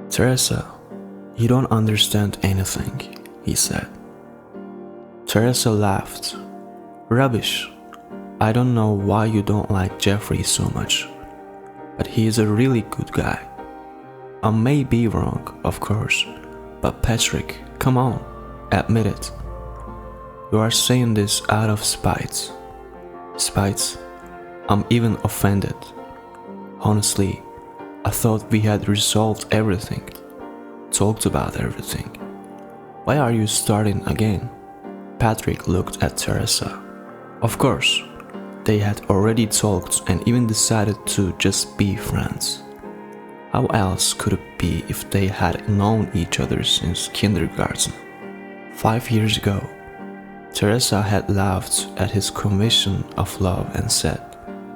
"Teresa, you don't understand anything," he said. Teresa laughed. "Rubbish. I don't know why you don't like Jeffrey so much, but he is a really good guy. I may be wrong, of course, but Patrick, come on, admit it. You are saying this out of spite." "Spite? I'm even offended. Honestly, I thought we had resolved everything, talked about everything. Why are you starting again?" Patrick looked at Teresa. Of course, they had already talked and even decided to just be friends. How else could it be if they had known each other since kindergarten? 5 years ago, Teresa had laughed at his confession of love and said,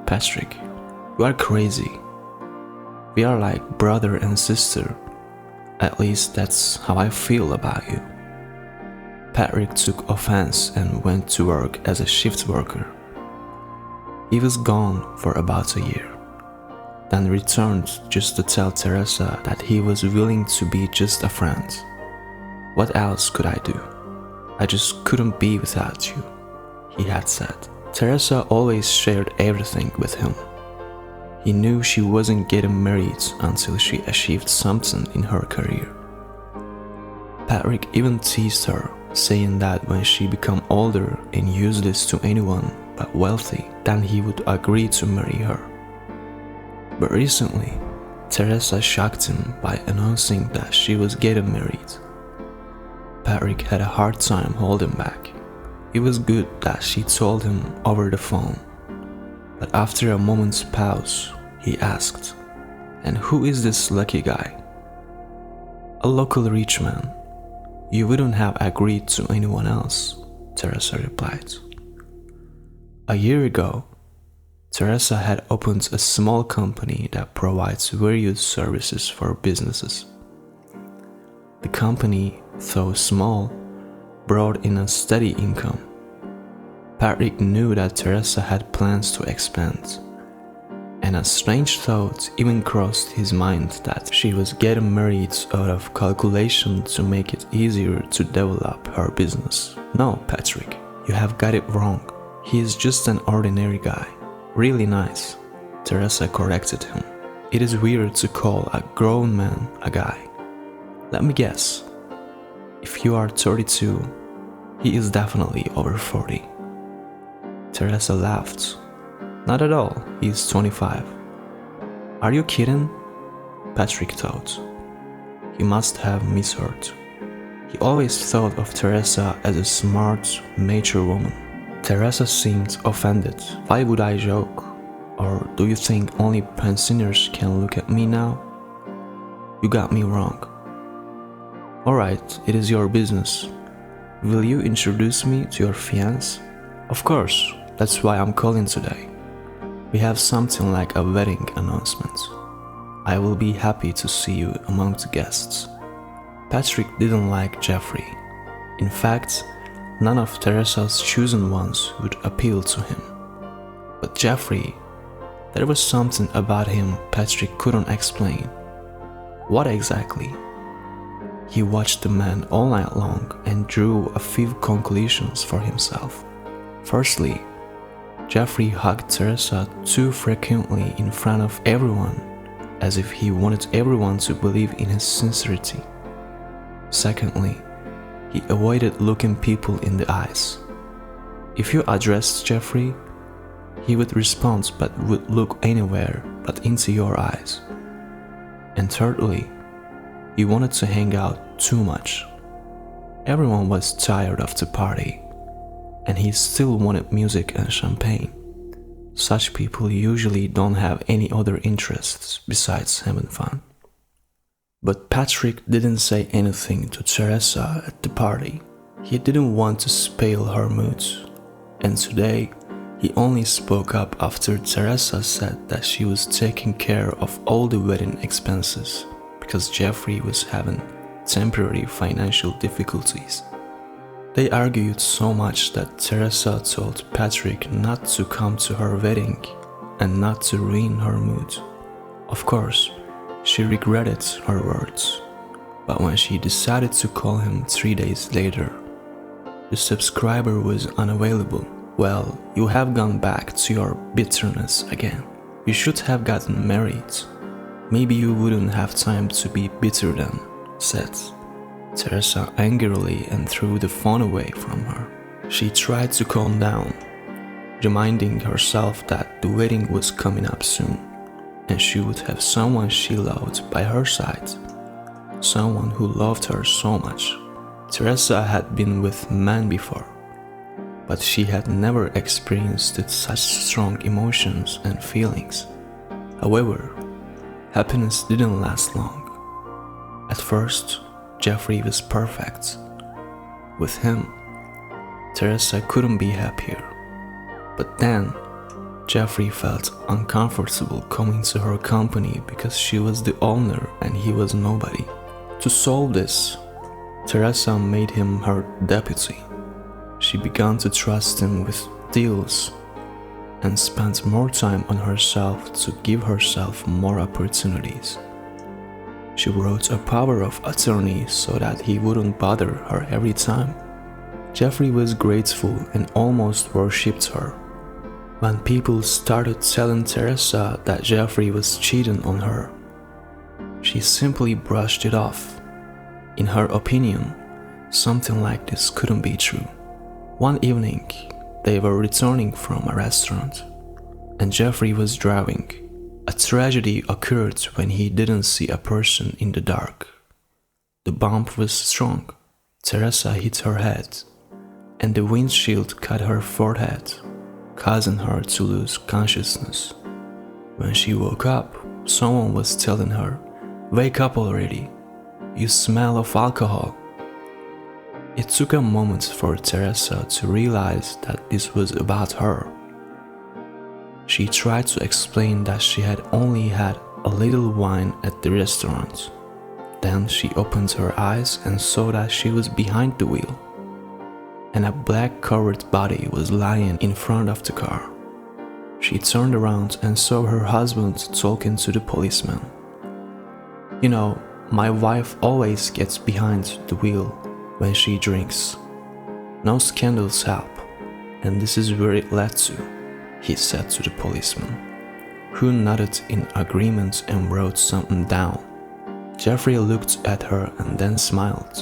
"Patrick, you are crazy. We are like brother and sister. At least that's how I feel about you." Patrick took offense and went to work as a shift worker. He was gone for about a year, then returned just to tell Teresa that he was willing to be just a friend. "What else could I do? I just couldn't be without you," he had said. Teresa always shared everything with him. He knew she wasn't getting married until she achieved something in her career. Patrick even teased her, saying that when she became older and useless to anyone but wealthy, then he would agree to marry her. But recently, Teresa shocked him by announcing that she was getting married. Patrick had a hard time holding back. It was good that she told him over the phone. But after a moment's pause, he asked, "And who is this lucky guy?" "A local rich man. You wouldn't have agreed to anyone else," Teresa replied. A year ago, Teresa had opened a small company that provides various services for businesses. The company, though small, brought in a steady income. Patrick knew that Teresa had plans to expand, and a strange thought even crossed his mind that she was getting married out of calculation to make it easier to develop her business. "No, Patrick, you have got it wrong. He is just an ordinary guy. Really nice," Teresa corrected him. "It is weird to call a grown man a guy. Let me guess. If you are 32, he is definitely over 40. Teresa laughed. "Not at all, he is 25. "Are you kidding?" Patrick thought. He must have misheard. He always thought of Teresa as a smart, mature woman. Teresa seemed offended. "Why would I joke? Or do you think only pensioners can look at me now? You got me wrong. Alright, it is your business. Will you introduce me to your fiancé?" "Of course, that's why I'm calling today. We have something like a wedding announcement. I will be happy to see you among the guests." Patrick didn't like Jeffrey. In fact, none of Teresa's chosen ones would appeal to him. But Jeffrey, there was something about him Patrick couldn't explain. What exactly? He watched the man all night long and drew a few conclusions for himself. Firstly, Jeffrey hugged Teresa too frequently in front of everyone, as if he wanted everyone to believe in his sincerity. Secondly, he avoided looking people in the eyes. If you addressed Jeffrey, he would respond but would look anywhere but into your eyes. And thirdly, he wanted to hang out too much. Everyone was tired of the party, and he still wanted music and champagne. Such people usually don't have any other interests besides having fun. But Patrick didn't say anything to Teresa at the party. He didn't want to spoil her mood, and today he only spoke up after Teresa said that she was taking care of all the wedding expenses because Jeffrey was having temporary financial difficulties. They argued so much that Teresa told Patrick not to come to her wedding and not to ruin her mood. Of course, she regretted her words. But when she decided to call him 3 days later, the subscriber was unavailable. "Well, you have gone back to your bitterness again. You should have gotten married. Maybe you wouldn't have time to be bitter then," said Teresa angrily and threw the phone away from her. She tried to calm down, reminding herself that the wedding was coming up soon, and she would have someone she loved by her side, someone who loved her so much. Teresa had been with men before, but she had never experienced such strong emotions and feelings. However, happiness didn't last long. At first, Jeffrey was perfect. With him, Teresa couldn't be happier. But then, Jeffrey felt uncomfortable coming to her company because she was the owner and he was nobody. To solve this, Teresa made him her deputy. She began to trust him with deals and spent more time on herself to give herself more opportunities. She wrote a power of attorney so that he wouldn't bother her every time. Jeffrey was grateful and almost worshipped her. When people started telling Teresa that Jeffrey was cheating on her, she simply brushed it off. In her opinion, something like this couldn't be true. One evening, they were returning from a restaurant, and Jeffrey was driving. A tragedy occurred when he didn't see a person in the dark. The bump was strong. Teresa hit her head, and the windshield cut her forehead, causing her to lose consciousness. When she woke up, someone was telling her, "Wake up already. You smell of alcohol." It took a moment for Teresa to realize that this was about her. She tried to explain that she had only had a little wine at the restaurant. Then she opened her eyes and saw that she was behind the wheel, and a black covered body was lying in front of the car. She turned around and saw her husband talking to the policeman. "You know, my wife always gets behind the wheel when she drinks. No scandals help, and this is where it led to," he said to the policeman, who nodded in agreement and wrote something down. Jeffrey looked at her and then smiled,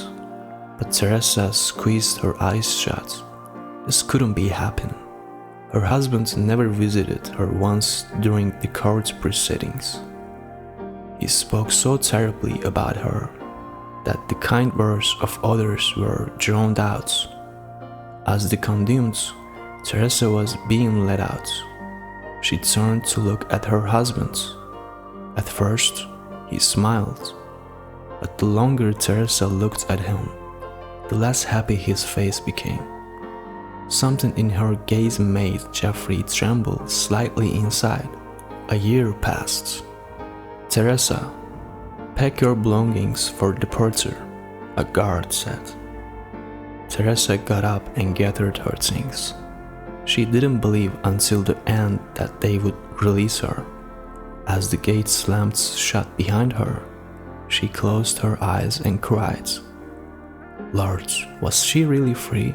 but Teresa squeezed her eyes shut. This couldn't be happening. Her husband never visited her once during the court proceedings. He spoke so terribly about her that the kind words of others were drowned out. As the condemned, Teresa was being let out. She turned to look at her husband. At first, he smiled, but the longer Teresa looked at him, the less happy his face became. Something in her gaze made Jeffrey tremble slightly inside. A year passed. "Teresa, pack your belongings for departure," a guard said. Teresa got up and gathered her things. She didn't believe until the end that they would release her. As the gate slammed shut behind her, she closed her eyes and cried. Lord, was she really free?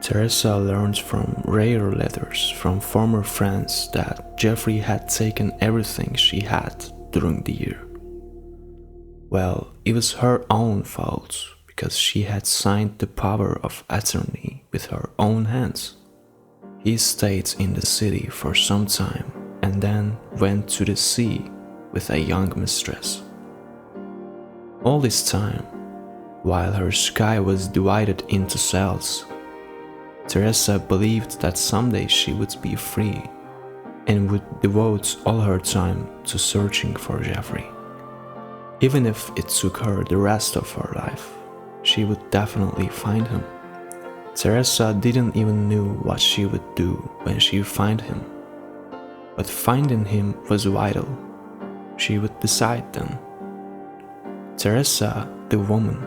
Teresa learned from rare letters from former friends that Jeffrey had taken everything she had during the year. Well, it was her own fault because she had signed the power of attorney with her own hands. He stayed in the city for some time and then went to the sea with a young mistress. All this time, while her sky was divided into cells, Teresa believed that someday she would be free and would devote all her time to searching for Jeffrey. Even if it took her the rest of her life, she would definitely find him. Teresa didn't even know what she would do when she found him, but finding him was vital. She would decide then. Teresa, the woman,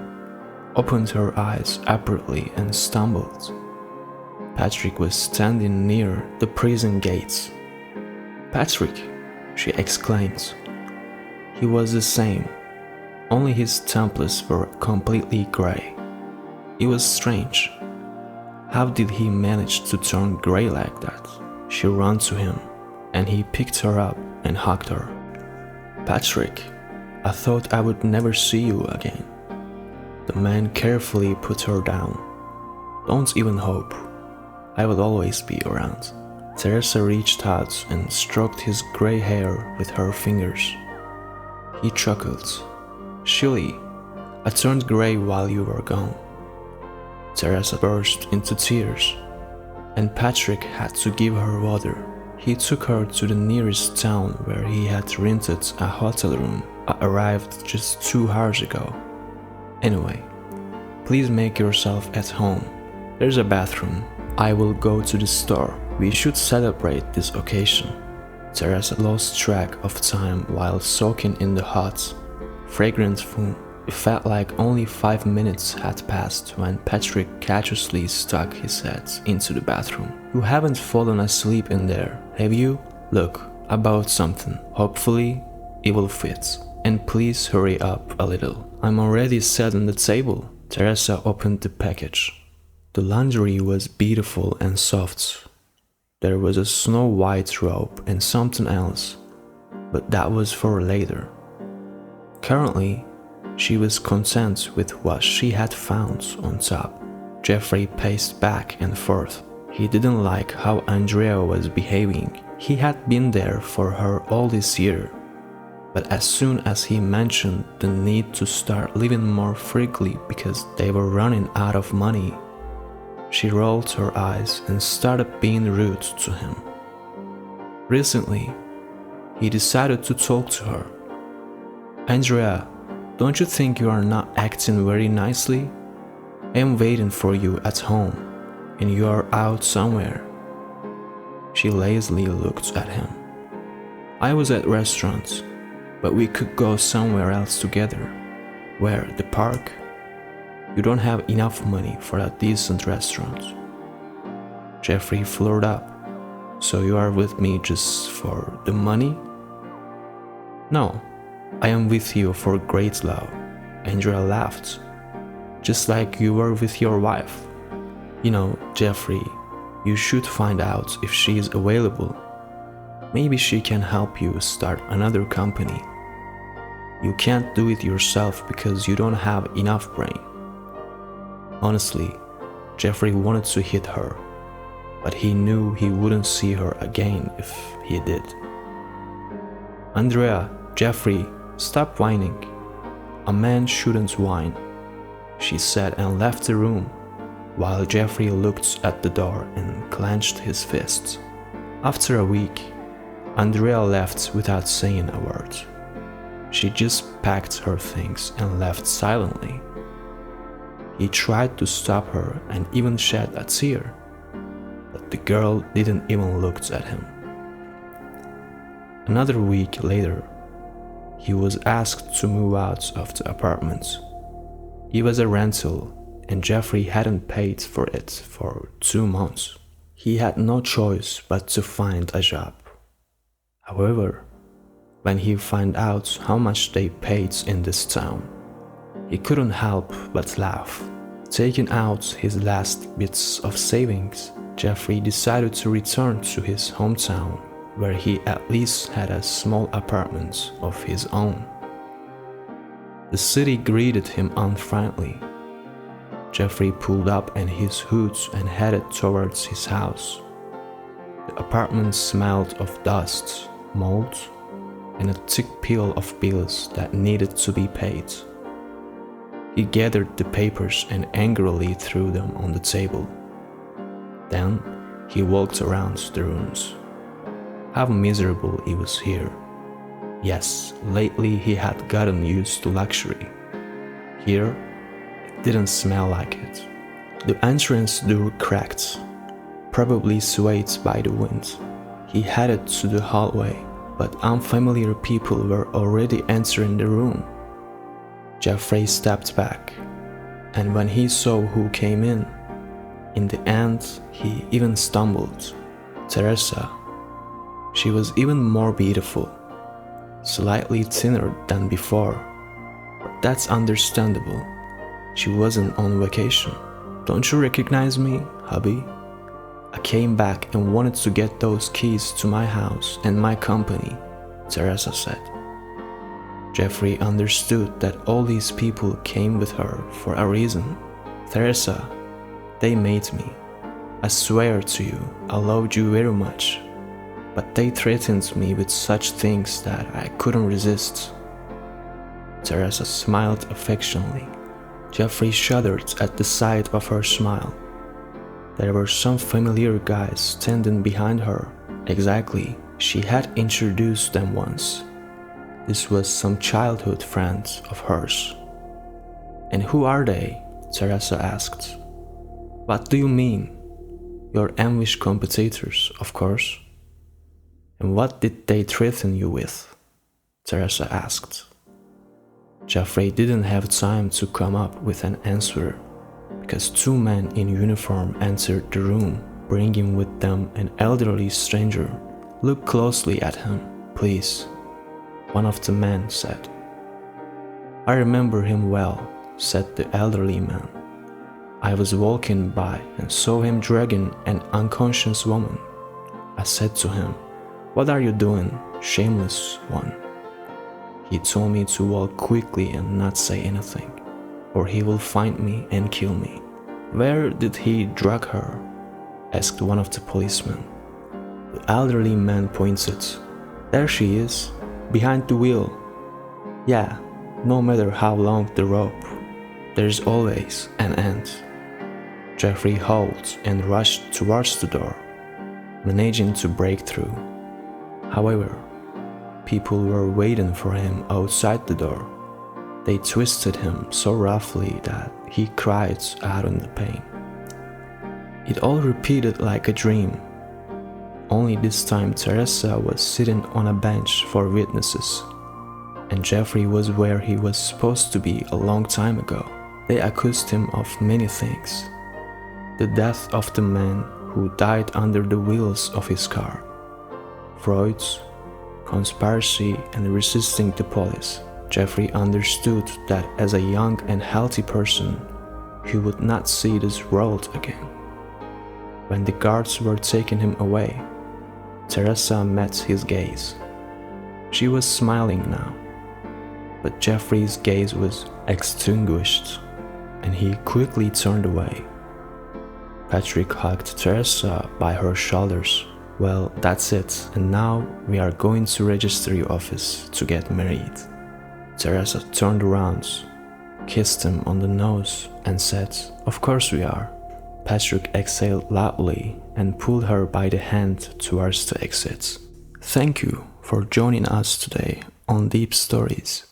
opened her eyes abruptly and stumbled. Patrick was standing near the prison gates. "Patrick!" she exclaimed. He was the same, Only his temples were completely gray. It was strange. How did he manage to turn gray like that? She ran to him, and he picked her up and hugged her. "Patrick, I thought I would never see you again." The man carefully put her down. "Don't even hope. I will always be around." Teresa reached out and stroked his gray hair with her fingers. He chuckled. "Surely, I turned gray while you were gone." Teresa burst into tears, and Patrick had to give her water. He took her to the nearest town where he had rented a hotel room. I arrived just 2 hours ago. Anyway, please make yourself at home. There's a bathroom. I will go to the store. We should celebrate this occasion." Teresa lost track of time while soaking in the hot, fragrant foam. It felt like only 5 minutes had passed when Patrick casually stuck his head into the bathroom. "You haven't fallen asleep in there, have you? Look, I bought something. Hopefully, it will fit. And please hurry up a little. I'm already set on the table." Teresa opened the package. The laundry was beautiful and soft. There was a snow-white robe and something else, but that was for later. Currently, she was content with what she had found on top. Jeffrey paced back and forth. He didn't like how Andrea was behaving. He had been there for her all this year. But as soon as he mentioned the need to start living more freely because they were running out of money, she rolled her eyes and started being rude to him. Recently, he decided to talk to her. "Andrea, don't you think you are not acting very nicely? I am waiting for you at home, and you are out somewhere." She lazily looked at him. "I was at restaurants, but we could go somewhere else together." "Where? The park?" "You don't have enough money for a decent restaurant." Jeffrey flared up. "So you are with me just for the money?" "No, I am with you for great love." Andrea laughed. "Just like you were with your wife." "You know, Jeffrey, you should find out if she is available. Maybe she can help you start another company. You can't do it yourself because you don't have enough brain." Honestly, Jeffrey wanted to hit her, but he knew he wouldn't see her again if he did. "Andrea, Jeffrey, stop whining. A man shouldn't whine," she said and left the room, while Jeffrey looked at the door and clenched his fists. After a week, Andrea left without saying a word. She just packed her things and left silently. He tried to stop her and even shed a tear, but the girl didn't even look at him. Another week later, he was asked to move out of the apartment. It was a rental, and Jeffrey hadn't paid for it for 2 months. He had no choice but to find a job. However, when he found out how much they paid in this town, he couldn't help but laugh. Taking out his last bits of savings, Jeffrey decided to return to his hometown, where he at least had a small apartment of his own. The city greeted him unfriendly. Jeffrey pulled up in his hood and headed towards his house. The apartment smelled of dust, mold, and a thick pile of bills that needed to be paid. He gathered the papers and angrily threw them on the table. Then he walked around the rooms. How miserable it was here. Yes, lately he had gotten used to luxury. Here, it didn't smell like it. The entrance door cracked, probably swayed by the wind. He headed to the hallway, but unfamiliar people were already entering the room. Jeffrey stepped back, and when he saw who came in the end, he even stumbled. Teresa. She was even more beautiful, slightly thinner than before. Her That's understandable. She wasn't on vacation. Don't you recognize me, hubby? I came back and wanted to get those keys to my house and my company, Teresa said. Jeffrey understood that all these people came with her for a reason. Teresa, they made me. I swear to you, I loved you very much. But they threatened me with such things that I couldn't resist. Teresa smiled affectionately. Jeffrey shuddered at the sight of her smile. There were some familiar guys standing behind her. Exactly, she had introduced them once. This was some childhood friends of hers. And who are they? Teresa asked. What do you mean? Your envious competitors, of course. And what did they threaten you with? Teresa asked. Jeffrey didn't have time to come up with an answer because two men in uniform entered the room, bringing with them an elderly stranger. Look closely at him, please, one of the men said. I remember him well, said the elderly man. I was walking by and saw him dragging an unconscious woman. I said to him, what are you doing, shameless one? He told me to walk quickly and not say anything, or he will find me and kill me. Where did he drag her? Asked one of the policemen. The elderly man pointed. There she is, behind the wheel. Yeah, no matter how long the rope, there's always an end. Jeffrey halted and rushed towards the door, managing to break through. However, people were waiting for him outside the door. They twisted him so roughly that he cried out in the pain. It all repeated like a dream. Only this time Teresa was sitting on a bench for witnesses, and Jeffrey was where he was supposed to be a long time ago. They accused him of many things. The death of the man who died under the wheels of his car, frauds, conspiracy, and resisting the police. Jeffrey understood that as a young and healthy person, he would not see this world again. When the guards were taking him away, Teresa met his gaze. She was smiling now, but Jeffrey's gaze was extinguished, and he quickly turned away. Patrick hugged Teresa by her shoulders. Well, that's it, and now we are going to registry office to get married. Teresa turned around, kissed him on the nose, and said, of course we are. Patrick exhaled loudly and pulled her by the hand towards the exit. Thank you for joining us today on Deep Stories.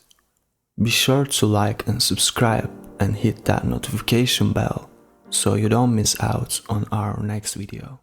Be sure to like and subscribe and hit that notification bell so you don't miss out on our next video.